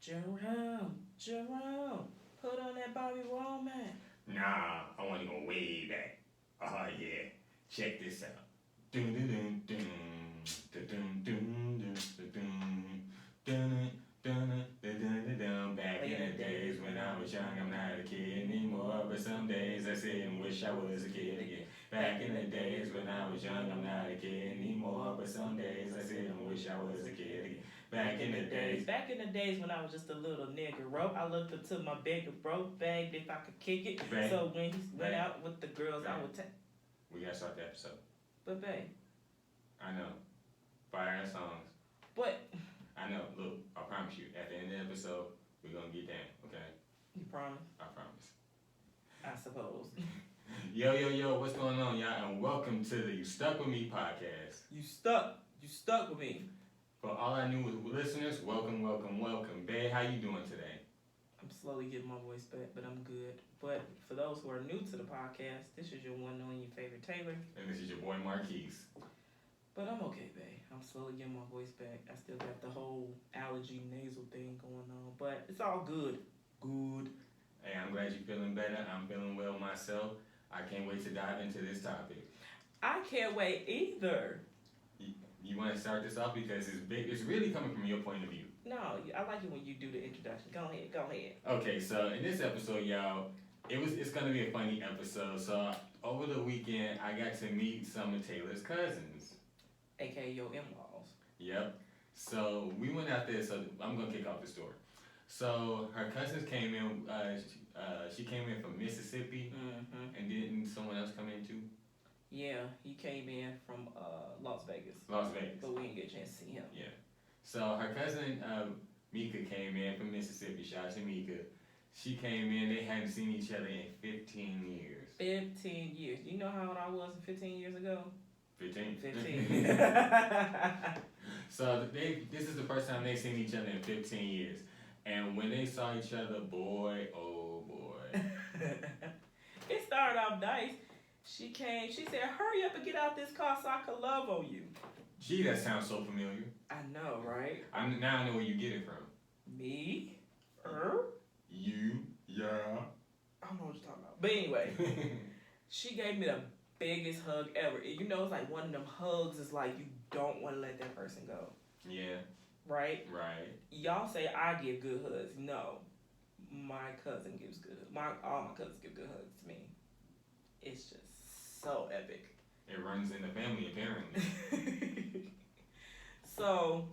Jerome, put on that Bobby Womack. Nah, I want to go way back. Oh yeah, check this out. Dun dun dun dun dun dun dun dun dun dun dun. Back in the days when I was young, I'm not a kid anymore. But some days I sit and wish I was a kid again. Back in the days when I was young, I'm not a kid anymore. But some days I sit and wish I was a kid again. Back in the days when I was just a little nigga, bro, I looked up to my bigger bro, begged if I could kick it. Babe, so when he went out with the girls, I would take. We gotta start the episode. But babe, I know, fire songs. But I know. Look, I promise you, at the end of the episode, we're gonna get down. Okay? You promise? I promise. I suppose. Yo, what's going on, y'all? And welcome to the You Stuck With Me podcast. You stuck with me. For all I knew was listeners, welcome. Babe, how you doing today? I'm slowly getting my voice back, but I'm good. But for those who are new to the podcast, this is your one and only favorite Taylor. And this is your boy Marquis. But I'm okay, babe. I'm slowly getting my voice back. I still got the whole allergy nasal thing going on, but it's all good. Good. Hey, I'm glad you're feeling better. I'm feeling well myself. I can't wait to dive into this topic. I can't wait either. You want to start this off because it's big. It's really coming from your point of view. No, I like it when you do the introduction. Go ahead. Okay, so in this episode, y'all, it's gonna be a funny episode. So over the weekend, I got to meet some of Taylor's cousins, aka your in-laws. Yep. So we went out there. So I'm gonna kick off the story. So her cousins came in. She came in from Mississippi, and didn't someone else come in too? Yeah, he came in from Las Vegas. But we didn't get a chance to see him. Yeah. So her cousin Mika came in from Mississippi. Shout out to Mika. She came in. They hadn't seen each other in 15 years. 15 years. You know how old I was 15 years ago? 15. 15. So this is the first time they've seen each other in 15 years. And when they saw each other, boy, oh boy. It started off nice. She came, she said, hurry up and get out this car so I can love on you. Gee, that sounds so familiar. I know, right? Now I know where you get it from. Me? You? Yeah. I don't know what you're talking about. But anyway, she gave me the biggest hug ever. You know, it's like one of them hugs is like you don't want to let that person go. Yeah. Right? Right. Y'all say I give good hugs. No. My cousin gives good hugs. All my cousins give good hugs to me. It's just so epic. It runs in the family, apparently. So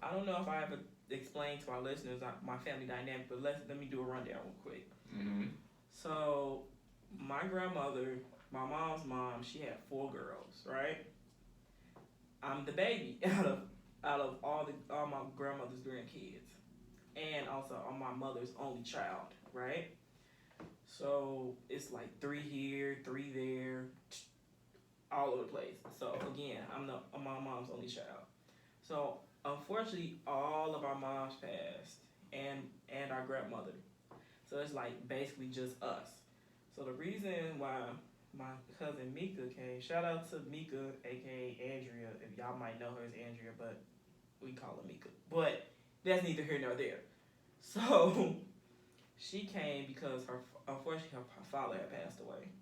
I don't know if I ever explained to our listeners my family dynamic, but let me do a rundown real quick. Mm-hmm. So my grandmother, my mom's mom, she had 4 girls, right? I'm the baby out of all my grandmother's grandkids, and also I'm my mother's only child, right? So it's like 3 here, 3 there, all over the place. So again, I'm my mom's only child. So unfortunately, all of our moms passed, and our grandmother. So it's like basically just us. So the reason why my cousin Mika came, shout out to Mika, aka Andrea, if y'all might know her as Andrea, but we call her Mika. But that's neither here nor there. So she came because unfortunately her father had passed away.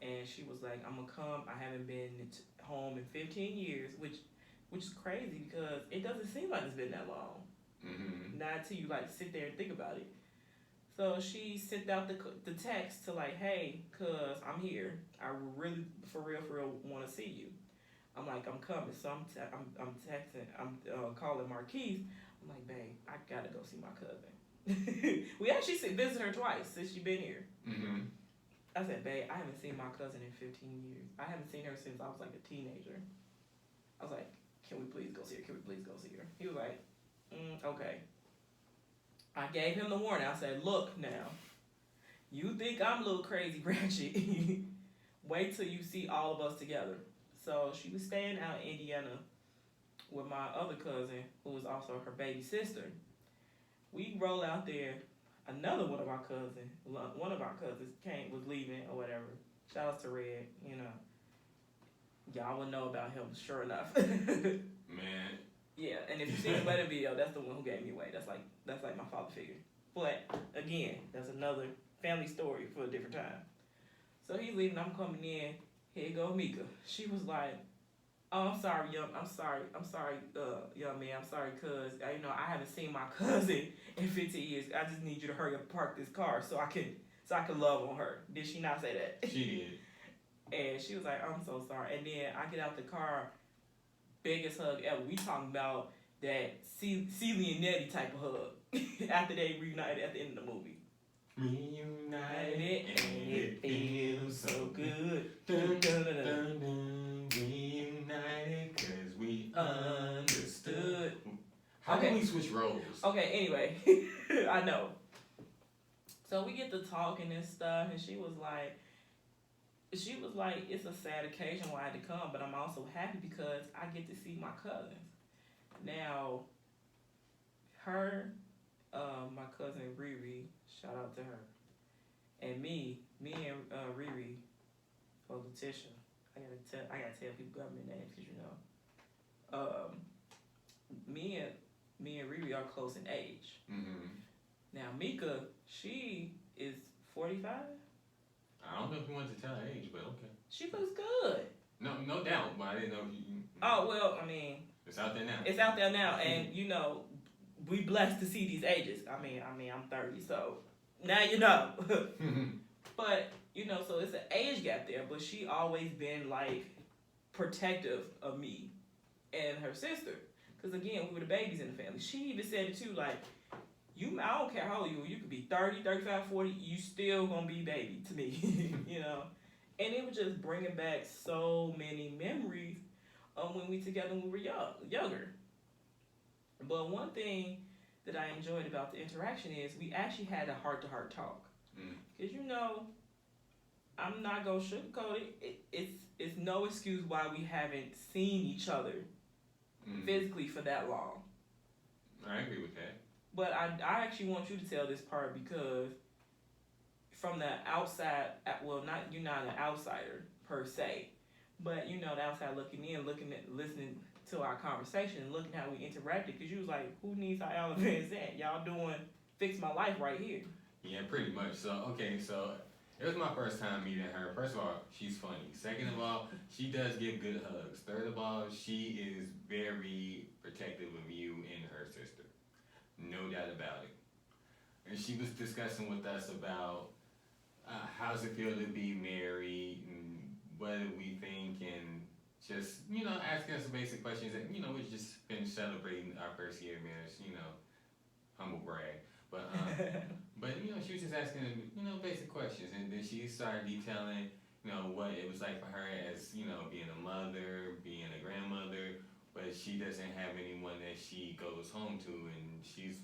And she was like, I'm gonna come. I haven't been home in 15 years, which is crazy because it doesn't seem like it's been that long. Mm-hmm. Not until you like sit there and think about it. So she sent out the text to like, hey, cuz I'm here. I really, for real, want to see you. I'm like, I'm coming. So I'm texting. I'm calling Marquis. I'm like, babe, I gotta go see my cousin. We actually visited her twice since she been here. Mm-hmm. I said, babe, I haven't seen my cousin in 15 years. I haven't seen her since I was like a teenager. I was like, can we please go see her? He was like, okay. I gave him the warning. I said, look now, you think I'm a little crazy, ratchet. Wait till you see all of us together. So she was staying out in Indiana with my other cousin, who was also her baby sister. We roll out there. Another one of our cousins was leaving or whatever. Shout out to Red, you know. Y'all would know about him, sure enough. Man, Yeah, and if you see the wedding video, that's the one who gave me away. That's like my father figure. But again, that's another family story for a different time. So he's leaving. I'm coming in. Here go Mika. She was like, "Oh, I'm sorry, I'm sorry, young man. I'm sorry, cause I haven't seen my cousin in 15 years. I just need you to hurry up and park this car so I can love on her." Did she not say that? She did. And she was like, "I'm so sorry." And then I get out the car, biggest hug ever. We talking about that Celie and Nettie type of hug after they reunited at the end of the movie. Reunited and it feels so good. Dun, dun, dun, dun. Reunited cause we understood. How Okay. can we switch roles? Okay, anyway, I know. So we get to talking and stuff, and she was like, it's a sad occasion why I had to come, but I'm also happy because I get to see my cousins. Now, my cousin Riri, shout out to her, and me and Riri, or Letitia, I gotta tell people government names because me and Riri are close in age. Mm-hmm. Now Mika, she is 45. I don't know if you wanted to tell her age, but okay. She looks good. No doubt, but I didn't know if you. Oh well, I mean, it's out there now. It's out there now, and we blessed to see these ages. I mean, I'm 30, so now you know. But so it's an age gap there. But she always been like protective of me and her sister, because again, we were the babies in the family. She even said it too, like, I don't care how old you could be 30, 35, 40, you still gonna be baby to me, And it was just bringing back so many memories of when we together when we were younger. But one thing that I enjoyed about the interaction is we actually had a heart-to-heart talk. Because I'm not gonna sugarcoat it. It's no excuse why we haven't seen each other physically for that long. I agree with that. But I actually want you to tell this part because from the outside, well, you're not an outsider per se, but the outside looking in, listening to our conversation and looking how we interacted, because you was like, who needs our elephants at? Y'all doing fix my life right here. Yeah, pretty much. So it was my first time meeting her. First of all, she's funny. Second of all, she does give good hugs. Third of all, she is very protective of you and her sister. No doubt about it. And she was discussing with us about how's it feel to be married and what do we think, and just, asking us some basic questions that, we've just been celebrating our first year of marriage, humble brag. But, she was just asking, basic questions. And then she started detailing, what it was like for her as, being a mother, being a grandmother, but she doesn't have anyone that she goes home to, and she's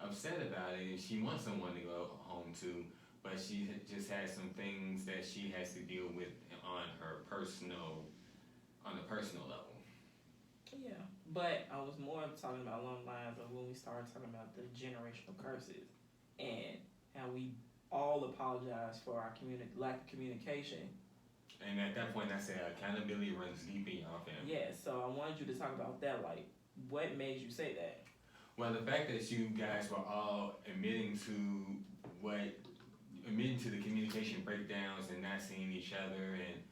upset about it, and she wants someone to go home to, but she just has some things that she has to deal with on a personal level. Yeah, but I was more talking about along the lines of when we started talking about the generational curses and how we all apologize for our lack of communication. And at that point, I said accountability runs deep in our family. Yeah, so I wanted you to talk about that. Like, what made you say that? Well, the fact that you guys were all admitting to the communication breakdowns and not seeing each other, and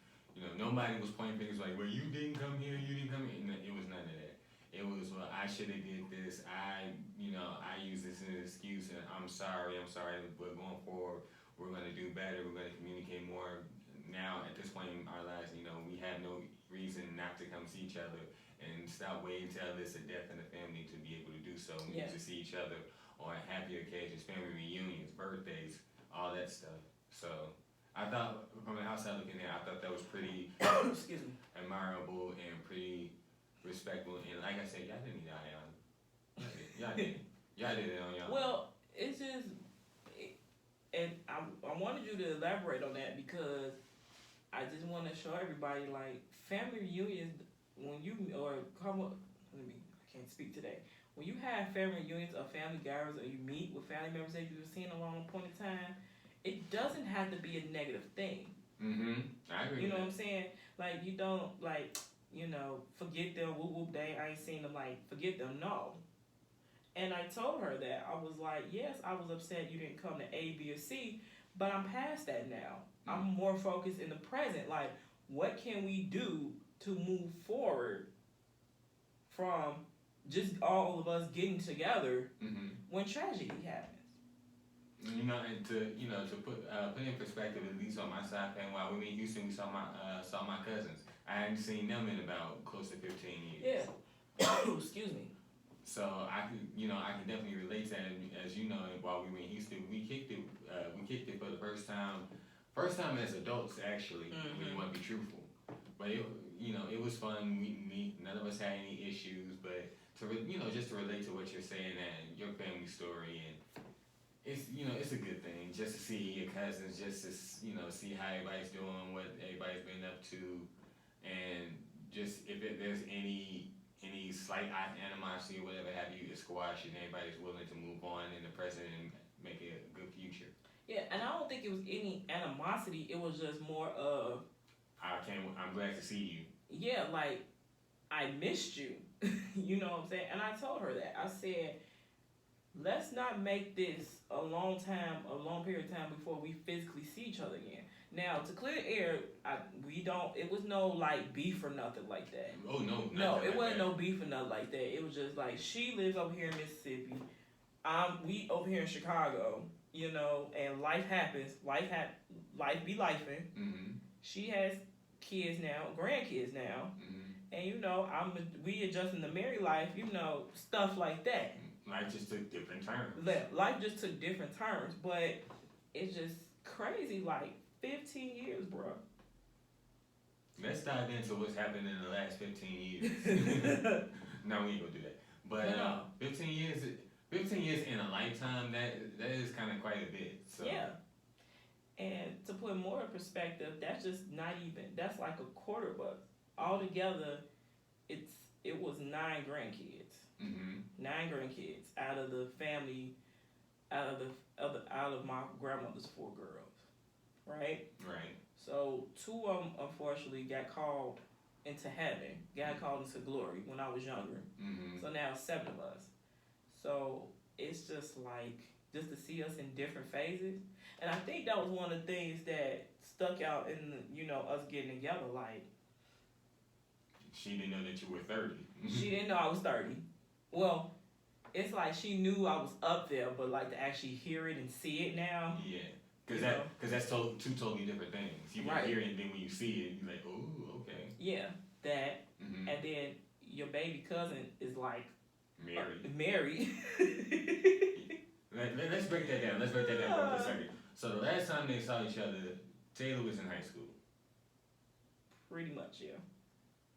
nobody was pointing fingers like, well, you didn't come here, you didn't come here. No, it was none of that. It was, well, I should have did this. I use this as an excuse, and I'm sorry. But going forward, we're gonna do better. We're gonna communicate more. Now, at this point in our lives, we have no reason not to come see each other, and stop waiting until it's a death in the family to be able to do so. We need to see each other on happy occasions, family reunions, birthdays, all that stuff. So I thought, from the outside looking in, I thought that was pretty admirable and pretty respectful. And like I said, y'all didn't need Ayana. Y'all did it on y'all. Well, it's just, and I wanted you to elaborate on that because I just want to show everybody, like, family reunions, I can't speak today. When you have family reunions or family gatherings, or you meet with family members that you've seen a long point in time, it doesn't have to be a negative thing. I agree. You know what I'm saying? Like, you don't, like, forget them, whoop whoop, I ain't seen them, like, forget them. No. And I told her that. I was like, yes, I was upset you didn't come to A, B, or C, but I'm past that now. I'm more focused in the present. Like, what can we do to move forward from just all of us getting together when tragedy happens? And to put in perspective, at least on my side, and while we were in Houston, we saw my cousins. I hadn't seen them in about close to 15 years. Yeah. Excuse me. So I could definitely relate to that. As you know, while we were in Houston, we kicked it for the first time as adults, actually. We want to be truthful, but it was fun. None of us had any issues, but just to relate to what you're saying and your family story, and it's a good thing just to see your cousins, just to see how everybody's doing, what everybody's been up to, and just if there's any slight animosity or whatever have you, to squash, and everybody's willing to move on in the present and make it a good future. Yeah, and I don't think it was any animosity. It was just more of, I'm glad to see you. Yeah, like, I missed you. You know what I'm saying? And I told her that. I said, let's not make this a long period of time before we physically see each other again. Now, to clear the air, it was no, like, beef or nothing like that. Oh, no. No, it wasn't no beef or nothing like that. It was just like, she lives over here in Mississippi. We over here in Chicago, and life happens. Life be lifing. Mm-hmm. She has kids now, grandkids now. Mm-hmm. And, we adjusting to married life, stuff like that. Life just took different turns. Life just took different turns, but it's just crazy, like, 15 years, bro. Let's dive into what's happened in the last 15 years. No, we ain't gonna do that. But 15 years in a lifetime, that is kind of quite a bit. So. Yeah. And to put more in perspective, that's just not even, that's like a quarter, but altogether, it was 9 grandkids. Mm-hmm. 9 grandkids out of the family, out of my grandmother's 4 girls. Right? Right. So 2 of them, unfortunately, got called into heaven, got called into glory when I was younger. Mm-hmm. So now 7 of us. So it's just like, just to see us in different phases. And I think that was one of the things that stuck out in, us getting together. Like, she didn't know that you were 30. She didn't know I was 30. Well, it's like she knew I was up there, but like to actually hear it and see it now. Yeah. Because that's two totally different things. You can hear it, and then when you see it, you're like, oh, okay. Yeah, that. Mm-hmm. And then your baby cousin is like married. Let's break that down. For a second. So the last time they saw each other, Taylor was in high school. Pretty much, yeah.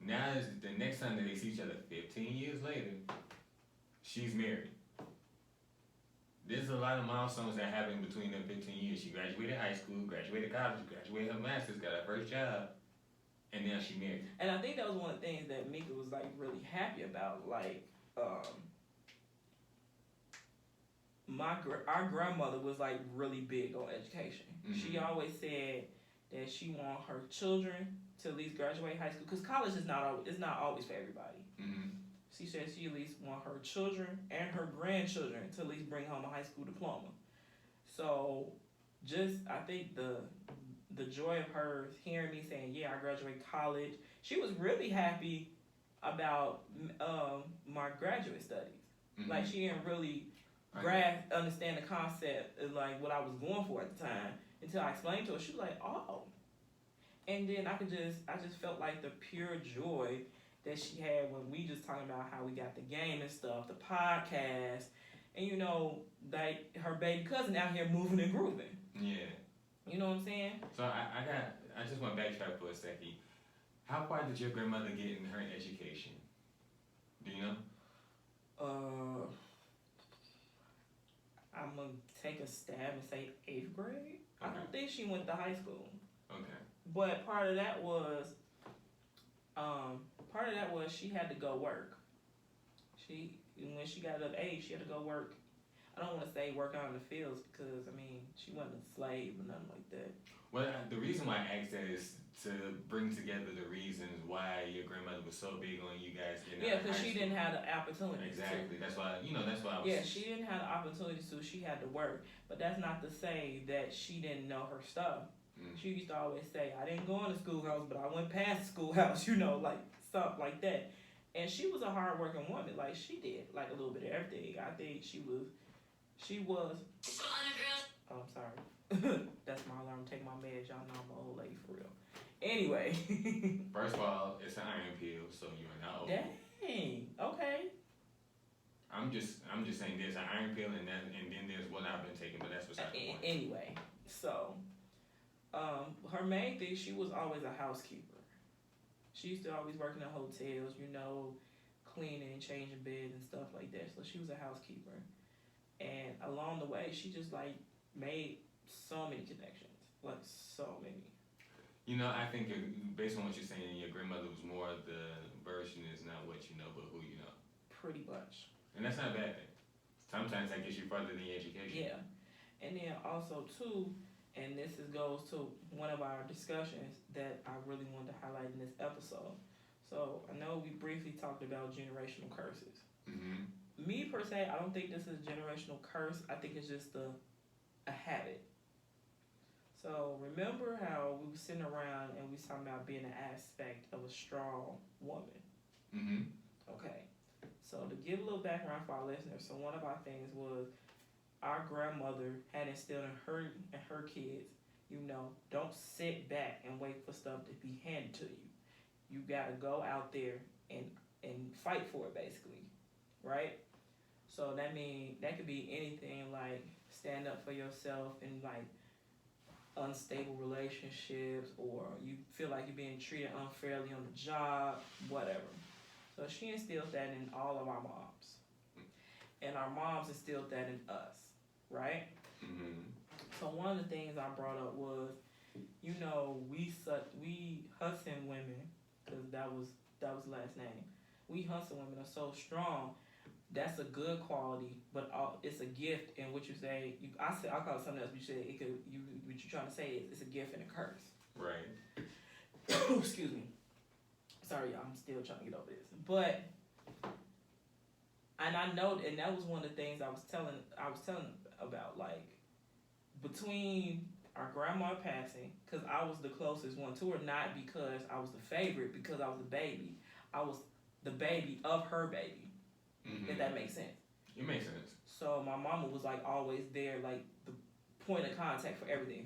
Now the next time that they see each other, 15 years later, she's married. There's a lot of milestones that happen between them 15 years. She graduated high school, graduated college, graduated her master's, got her first job, and now she married. And I think that was one of the things that Mika was like really happy about. Like, our grandmother was like really big on education. Mm-hmm. She always said that she want her children to at least graduate high school, because college is not always for everybody. Mm-hmm. She said she at least want her children and her grandchildren to at least bring home a high school diploma. So, I think the joy of her hearing me saying, yeah, I graduated college, she was really happy about my graduate studies. Mm-hmm. Like, she didn't really understand the concept of like what I was going for at the time until I explained to her. She was like, oh. And then I just felt like the pure joy that she had when we just talking about how we got the game and stuff, the podcast, and like her baby cousin out here moving and grooving. Yeah. You know what I'm saying? So I just want to backtrack for a second. How far did your grandmother get in her education? Do you know? I'm gonna take a stab and say 8th grade. Okay. I don't think she went to high school. Okay. But part of that was she had to go work. When she got of age, she had to go work. I don't want to say work out in the fields because I mean she wasn't a slave or nothing like that. Well, the reason why I asked that is to bring together the reasons why your grandmother was so big on you guys getting Yeah, out of because high she school. didn't have the opportunity. Exactly. That's why that's why I was. Yeah, she didn't have the opportunity to. She had to work, but that's not to say that she didn't know her stuff. She used to always say, "I didn't go in the schoolhouse, but I went past the schoolhouse," like stuff like that. And she was a hardworking woman. Like she did like a little bit of everything. I think she was. Oh, I'm sorry. That's my alarm. Take my meds. Y'all know I'm an old lady for real. Anyway. First of all, it's an iron pill, so you are not old. Dang. Okay. I'm just saying there's an iron pill and then there's what I've been taking, but that's besides the point. Anyway, so her main thing, she was always a housekeeper. She used to always work in the hotels, cleaning, changing beds and stuff like that. So she was a housekeeper. And along the way, she just like made so many connections, like so many. I think based on what you're saying, your grandmother was more the version is not what you know, but who you know. Pretty much. And that's not a bad thing. Sometimes that gets you further than your education. Yeah. And then also too, and this goes to one of our discussions that I really wanted to highlight in this episode. So I know we briefly talked about generational curses. Mm-hmm. Me per se, I don't think this is a generational curse. I think it's just a habit. So remember how we were sitting around and we were talking about being an aspect of a strong woman. Mm-hmm. Okay. So to give a little background for our listeners, so one of our things was our grandmother had instilled in her kids, don't sit back and wait for stuff to be handed to you. You gotta go out there and fight for it, basically, right? So that means that could be anything like stand up for yourself in like unstable relationships, or you feel like you're being treated unfairly on the job, whatever. So she instilled that in all of our moms, and our moms instilled that in us, right? Mm-hmm. So one of the things I brought up was, we Hudson women, because that was last name. We Hudson women are so strong. That's a good quality, but it's a gift. And what you say, I call it something else. But you say what you're trying to say is it's a gift and a curse. Right. Excuse me. Sorry, y'all. I'm still trying to get over this. But, and I know, and that was one of the things I was telling about, like, between our grandma passing, because I was the closest one to her, not because I was the favorite, because I was the baby. I was the baby of her baby. Mm-hmm. If that makes sense. It makes sense. So my mama was like always there, like the point of contact for everything.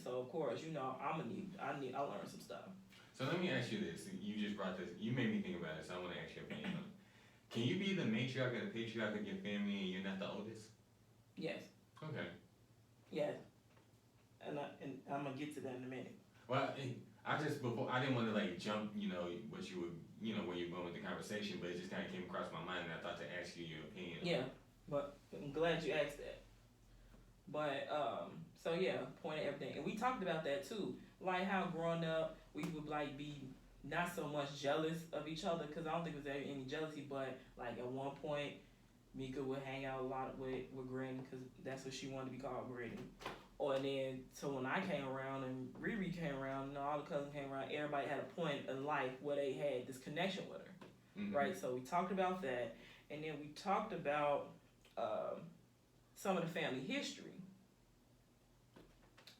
So of course, I learned some stuff. So let me ask you this. You just brought this. You made me think about it. So I want to ask your opinion on it. Can you be the matriarch or the patriarch of your family and you're not the oldest? Yes. Okay. Yes. And I'm gonna get to that in a minute. Well, I didn't want to like jump, what you were, where you're going with the conversation, but it just kind of came across my mind, and I thought to ask you your opinion. Yeah, but I'm glad you asked that. But so yeah, point of everything, and we talked about that too, like how growing up we would like be not so much jealous of each other, because I don't think there was ever any jealousy, but like at one point, Mika would hang out a lot with Granny, because that's what she wanted to be called, Granny. Or then, so when I came around and Riri came around and all the cousins came around, everybody had a point in life where they had this connection with her, mm-hmm. right? So we talked about that, and then we talked about some of the family history.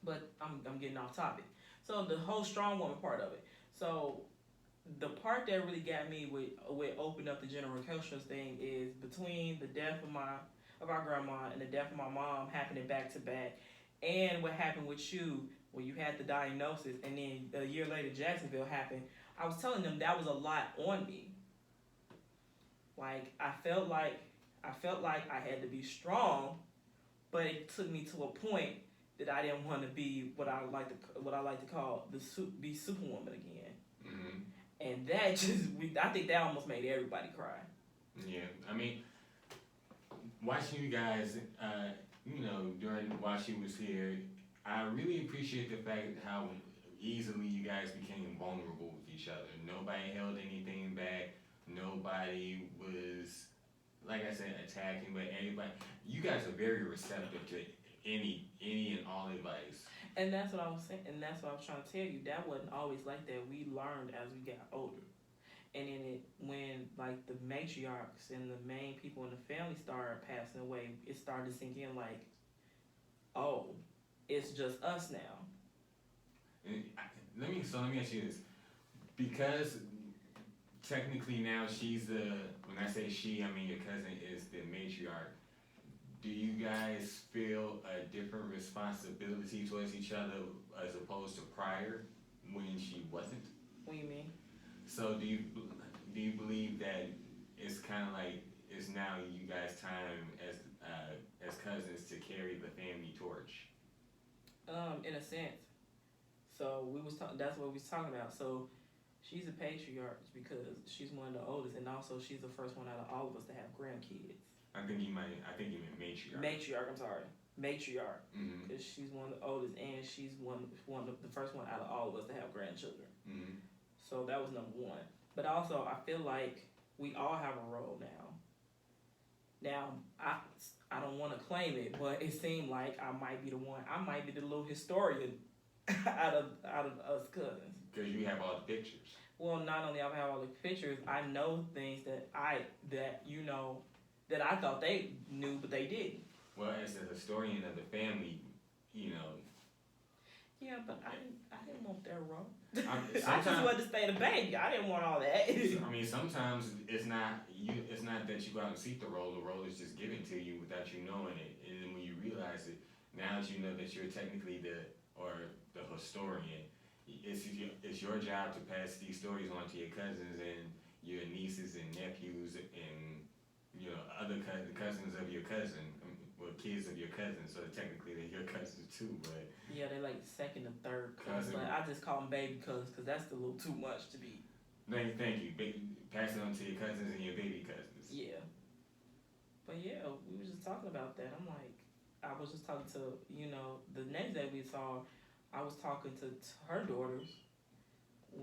But I'm getting off topic. So the whole strong woman part of it. So the part that really got me with opening up the generational thing is between the death of our grandma and the death of my mom happening back to back. And what happened with you when you had the diagnosis, and then a year later Jacksonville happened. I was telling them that was a lot on me. Like I felt like I had to be strong, but it took me to a point that I didn't want to be what I like to call be Superwoman again. Mm-hmm. And that I think that almost made everybody cry. Yeah, I mean, watching you guys. While she was here, I really appreciate the fact how easily you guys became vulnerable with each other. Nobody held anything back. Nobody was like I said, attacking, but anybody, you guys are very receptive to any and all advice. And that's what I was saying, and that's what I was trying to tell you. That wasn't always like that. We learned as we got older. And then when like the matriarchs and the main people in the family started passing away, it started to sink in like, oh, it's just us now. And let me ask you this, because technically now she's the, when I say she, I mean your cousin is the matriarch. Do you guys feel a different responsibility towards each other as opposed to prior when she wasn't? What do you mean? So do you believe that it's kind of like it's now you guys' time as cousins to carry the family torch? In a sense. So that's what we was talking about. So she's a patriarch because she's one of the oldest, and also she's the first one out of all of us to have grandkids. I think you meant matriarch. Matriarch, I'm sorry. Matriarch. Mm-hmm. Because she's one of the oldest, and she's one of the first one out of all of us to have grandchildren. Mm-hmm. So that was number one. But also, I feel like we all have a role now. Now, I don't want to claim it, but it seemed like I might be the one. I might be the little historian out of us cousins. Because you have all the pictures. Well, not only I have all the pictures, I know things that I thought they knew, but they didn't. Well, as a historian of the family, you know. Yeah, but I didn't want their role. I I just wanted to stay the baby. I didn't want all that. I mean, sometimes it's not that you go out and seek the role. The role is just given to you without you knowing it. And then when you realize it, now that you know that you're technically the historian, it's your job to pass these stories on to your cousins and your nieces and nephews and other cousins of your cousin, well, kids of your cousin. So technically they're your cousins too, but yeah, they're like second and third cousins. But I just call them baby cousins because that's a little too much to be. Thank you. Pass it on to your cousins and your baby cousins. Yeah. But yeah, we were just talking about that. I'm like, I was just talking to the next day we saw. I was talking to her daughters,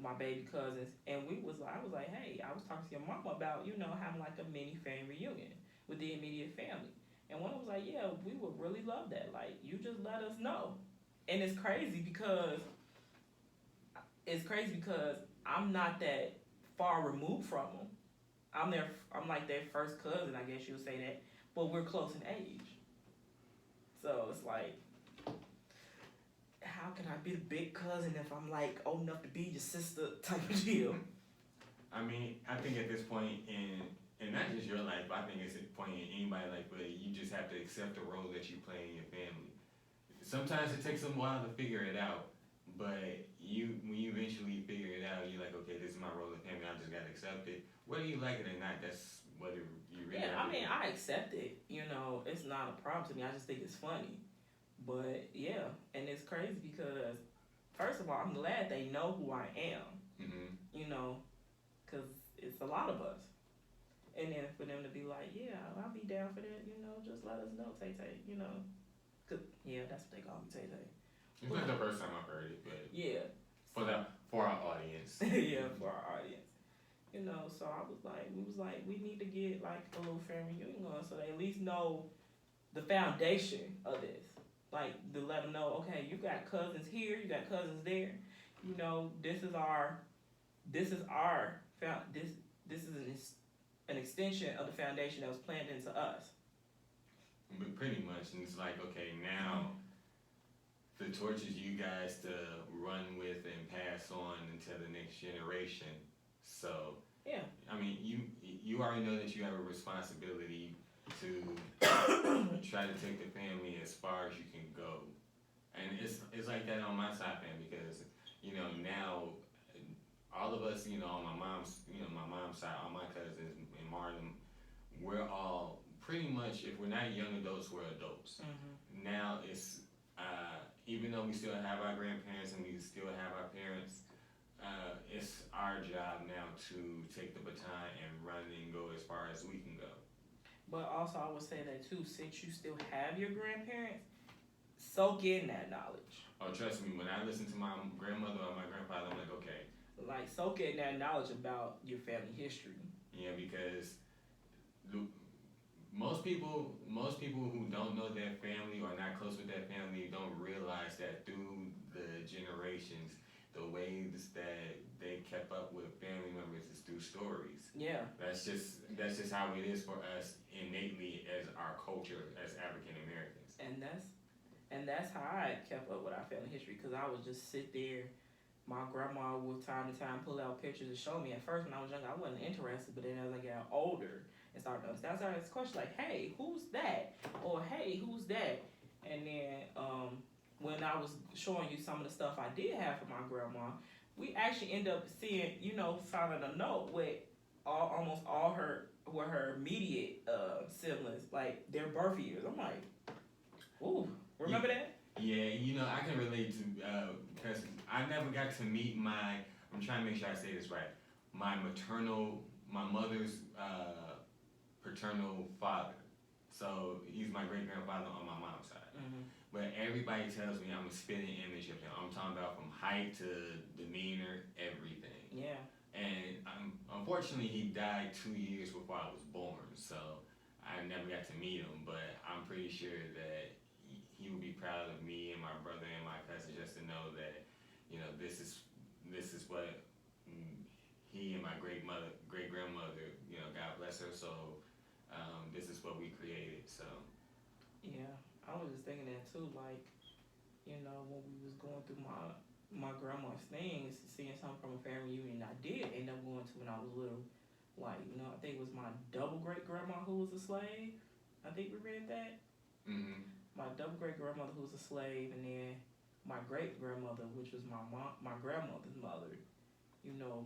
my baby cousins, and I was like, hey, I was talking to your mama about, having like a mini family reunion with the immediate family. And one was like, yeah, we would really love that. Like, you just let us know. And it's crazy because I'm not that far removed from them. I'm like their first cousin, I guess you would say that, but we're close in age. So it's like, how can I be the big cousin if I'm like old enough to be your sister type of deal? I mean, I think at this point in not just your life, but I think it's a point in anybody's life where you just have to accept the role that you play in your family. Sometimes it takes a while to figure it out, but when you eventually figure it out, you're like, okay, this is my role in the family, I just gotta accept it. Whether you like it or not, that's whether you really I mean, I accept it. It's not a problem to me. I just think it's funny. But yeah, and it's crazy because first of all, I'm glad they know who I am. Mm-hmm. Because it's a lot of us. And then for them to be like, yeah, I'll be down for that, just let us know, Tay Tay, Cause, yeah, that's what they call me, Tay Tay. It's not the first time I've heard it, but yeah. For our audience. Yeah, for our audience. So we need to get like a little family reunion on so they at least know the foundation of this. Like to let them know, okay, you got cousins here, you got cousins there. This is an extension of the foundation that was planted into us. But pretty much, and it's like, okay, now the torch is you guys to run with and pass on into the next generation. So yeah, I mean, you already know that you have a responsibility to try to take the family as far as you can go, and it's like that on my side, family, because now all of us, on my mom's side, all my cousins and Marlon, we're all pretty much, if we're not young adults, we're adults. Mm-hmm. Now it's even though we still have our grandparents and we still have our parents, it's our job now to take the baton and run and go as far as we can go. But also, I would say that too, since you still have your grandparents, soak in that knowledge. Oh, trust me, when I listen to my grandmother or my grandfather, I'm like, okay. Like, soak in that knowledge about your family history. Yeah, because most people who don't know their family or not close with their family don't realize that through the generations, the ways that they kept up with family members is through stories. Yeah. That's just how it is for us innately as our culture as African Americans. And that's how I kept up with our family history, because I would just sit there. My grandma would time to time pull out pictures and show me. At first, when I was young, I wasn't interested, but then as I got older and started to understand, I started asking questions like, "Hey, who's that?" or "Hey, who's that?" And then when I was showing you some of the stuff I did have for my grandma, we actually end up seeing, finding a note with almost all her immediate siblings, like their birth years. I'm like, ooh, remember that? Yeah, I can relate to because I never got to meet I'm trying to make sure I say this right. My mother's paternal father. So he's my great grandfather on my mom's side. Mm-hmm. But everybody tells me I'm a spitting image of him. I'm talking about from height to demeanor, everything. Yeah. And unfortunately, he died 2 years before I was born, so I never got to meet him. But I'm pretty sure that he would be proud of me and my brother and my cousin, just to know that, this is what he and my great grandmother, God bless her. So this is what we created. So Yeah, I was just thinking that too. Like, when we was going through my grandma's things, seeing something from a family reunion I did end up going to when I was little. Like, I think it was my double great grandma who was a slave. I think we read that. Mm-hmm. My double great grandmother who was a slave, and then my great grandmother, which was my grandmother's mother,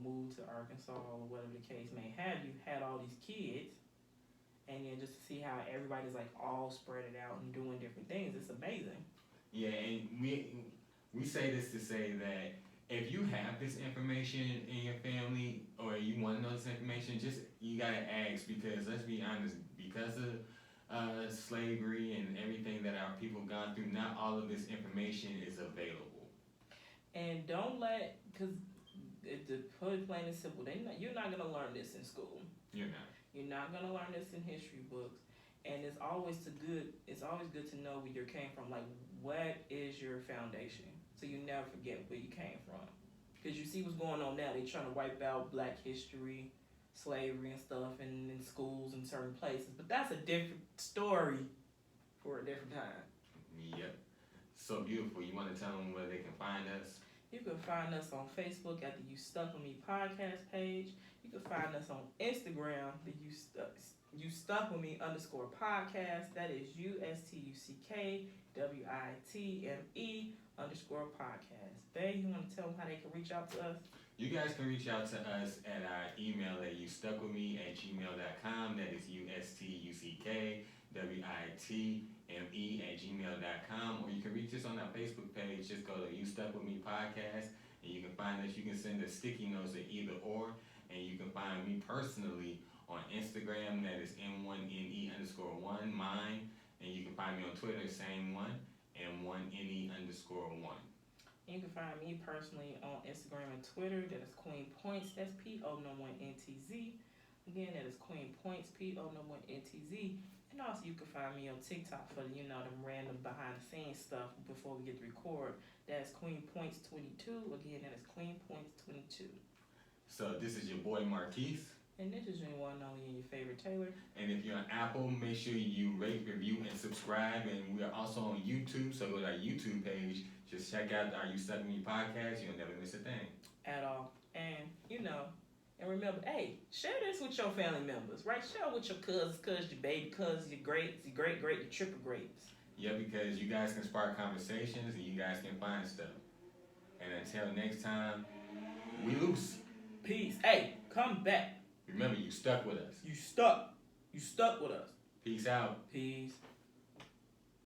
moved to Arkansas or whatever the case may have you, had all these kids, and then just to see how everybody's like all spread it out and doing different things, it's amazing. Yeah, and we say this to say that if you have this information in your family or you want to know this information, just you gotta ask, because let's be honest, because of slavery and everything that our people gone through, not all of this information is available. And don't because to put it plain and simple, you're not gonna learn this in school. You're not. You're not gonna learn this in history books. And it's always good to know where you came from. Like, what is your foundation? So you never forget where you came from. Because you see what's going on now. They're trying to wipe out Black history, slavery and stuff in schools in certain places. But that's a different story for a different time. Yep. So beautiful. You want to tell them where they can find us? You can find us on Facebook at the You Stuck With Me podcast page. You can find us on Instagram, the You Stuck With Me _podcast. That is USTUCKWITME _podcast. You want to tell them how they can reach out to us? You guys can reach out to us at our email at youstuckwithme@gmail.com. That is USTUCKWITME@gmail.com. Or you can reach us on our Facebook page. Just go to You Stuck With Me podcast, and you can find us. You can send us sticky notes at either or, and you can find me personally on Instagram. That is M1NE_1, mine. And you can find me on Twitter, same one, M1NE_1. You can find me personally on Instagram and Twitter. That is Queen Points. That's PO1NTZ. Again, that is Queen Points, PO1NTZ. And also you can find me on TikTok for them random behind the scenes stuff before we get to record. That's Queen Points 22. Again, that is Queen Points 22. So this is your boy Marquis. And this is your one and only and your favorite Taylor. And if you're on Apple, make sure you rate, review, and subscribe. And we are also on YouTube, so go to our YouTube page. Just check out our You Stuck With Me podcast. You'll never miss a thing. At all. And, and remember, hey, share this with your family members, right? Share it with your cousins, your baby cousins, your greats, your great, your triple greats. Yeah, because you guys can spark conversations and you guys can find stuff. And until next time, we loose. Peace. Hey, come back. Remember, you stuck with us. You stuck with us. Peace out. Peace.